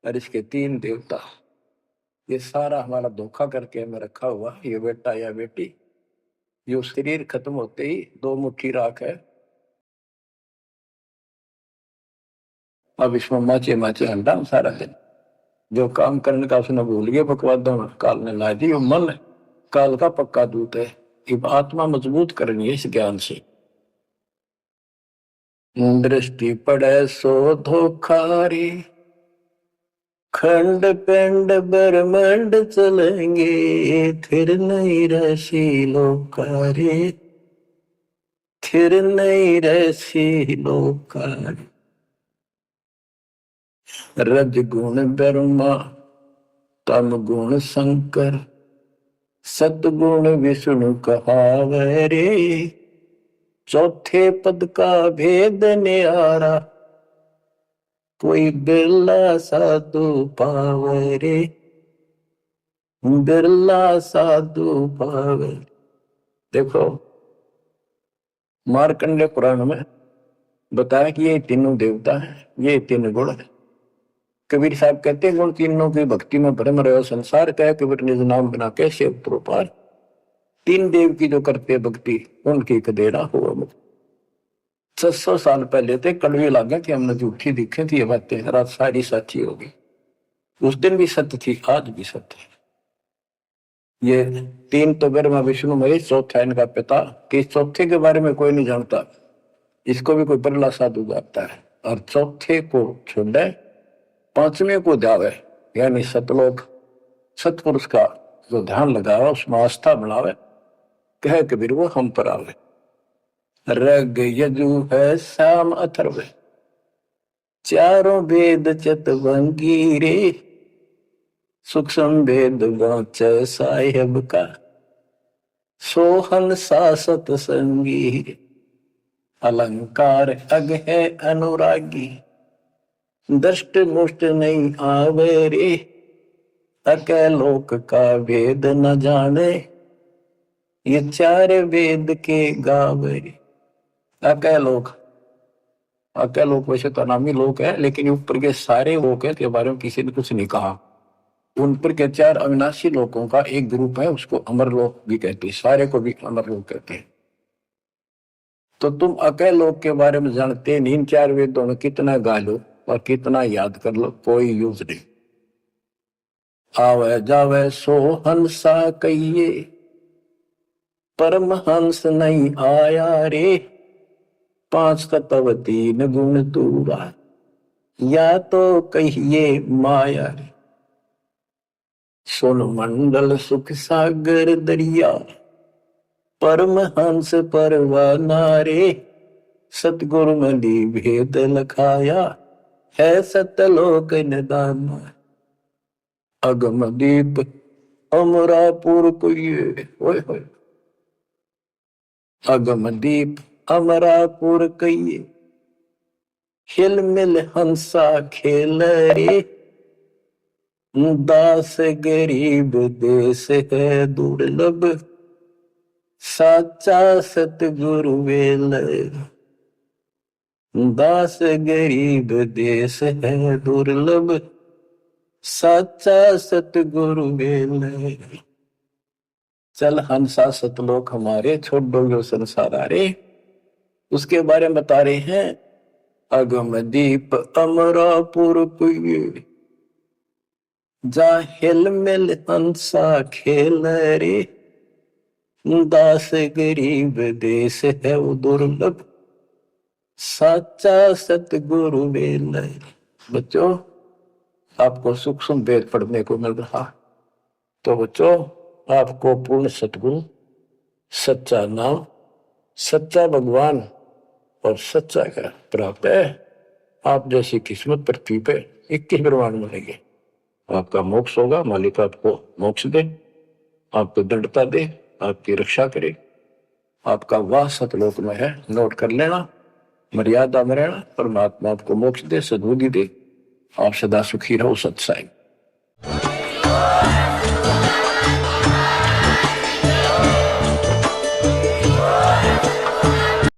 और इसके 3 देवता, ये सारा हमारा धोखा करके हमें रखा हुआ, ये बेटा या बेटी, ये शरीर खत्म होते ही 2 मुट्ठी राख है, अब इसमें माचे माचे अंडा सारा दिन, जो काम करने का उसने भूल गया, बकवादों में काल ने ला दी। मन काल का पक्का दूत है, अब आत्मा मजबूत करनी है इस ज्ञान से। दृष्टि पड़े सो धोखारी, खंड पिंड ब्रह्मंड चलेंगे, फिर नहीं रसी लोकारी, फिर नहीं रसी लोकारी। रज गुण ब्रह्मा, तम गुण शंकर, सतगुण विष्णु कहावे रे, चौथे पद का भेद न्यारा, कोई बिरला साधु पावे रे, बिरला साधु पावे। देखो मार्कंडेय पुराण में बताया कि ये तीनों देवता हैं, ये 3 गुण है। कबीर साहब कहते हैं गुण तीनों की भक्ति में भ्रम रहो संसार, कह कबीर निज नाम बिना कैसे उतरो पार। 3 देव की जो करते भक्ति, उनकी कदेरा हुआ मुक्त। 600 साल पहले थे कड़वी लागे कि हमने झूठी दिखे थी ये बातें, रात सारी सच्ची होगी। उस दिन भी सत्य थी, आज भी सत्य है। ये 3 तो ब्रह्मा विष्णु महेश, चौथा इनका पिता, कि चौथे के बारे में कोई नहीं जानता, इसको भी कोई बरला साधु जानता है। और चौथे को छोड़े 5वें को जावे, यानी सतलोक सतपुरुष का जो ध्यान लगावे, उसमें आस्था बढ़ावे, कहे कबीर वो हम पर आवे। रग यजु है श्याम अथर्व, चारों वेद चतुरंगी रे, सूक्ष्म वेद वांचे साहेब का, सोहन सासत संगी, अलंकार अग है अनुरागी, दष्ट मुष्ट नहीं आवे रे, अके लोक का वेद न जाने, ये 4 वेद के गावे रे। अके लोक वैसे तो नामी लोक है, लेकिन ऊपर के सारे लोक है के बारे में किसी ने कुछ नहीं कहा। उन पर के 4 अविनाशी लोकों का एक ग्रुप है, उसको अमर लोक भी कहते हैं, सारे को भी अमर लोक कहते हैं। तो तुम अके लोक के बारे में जानते नहीं, इन 4 वेदों में कितना गा लो और कितना याद कर लो, कोई यूज नहीं। आवे जावे सो हंसा कहिए, परमहंस नहीं आया रे, 5 तत्व 3 गुण दूरा, या तो कहिए माया रे। सुन मंडल सुख सागर दरिया, परमहंस परवाना रे, सतगुरु मली भेद लखाया, है सतलोक निदान। अगम दीप अमरापुर कुये, ओए होए, अगम दीप अमरापुर कहिए, हिल मिल हंसा खेल रे, दास गरीब देश है दुर्लभ, साचा सतगुरु वेल, दास गरीब देश है दुर्लभ, साचा सतगुरु वेल। चल हंसा सतलोक हमारे, छोड़ दो यो संसार आरे। उसके बारे में बता रहे हैं, अगम दीप अमरापुर कुये, जा हिल मिल हंसा खेल रे, दास गरीब देश है वो दुर्लभ, साचा सतगुरु वेल। बच्चों आपको सूक्ष्म वेद पढ़ने को मिल रहा, तो बच्चों आपको पूर्ण सतगुरु, सच्चा नाम, सच्चा भगवान और सच्चा का प्राप्त है। आप जैसी किस्मत पृथ्वी पे 21 ब्रह्मांड मिलेंगे। आपका मोक्ष होगा, मालिक आपको मोक्ष दे, आपको दृढ़ता दे, आपकी रक्षा करे। आपका वाह सतलोक में है, नोट कर लेना, मर्यादा में रहना, परमात्मा आपको मोक्ष दे, सद्बुद्धि दे, आप सदा सुखी रहो। सत्साई।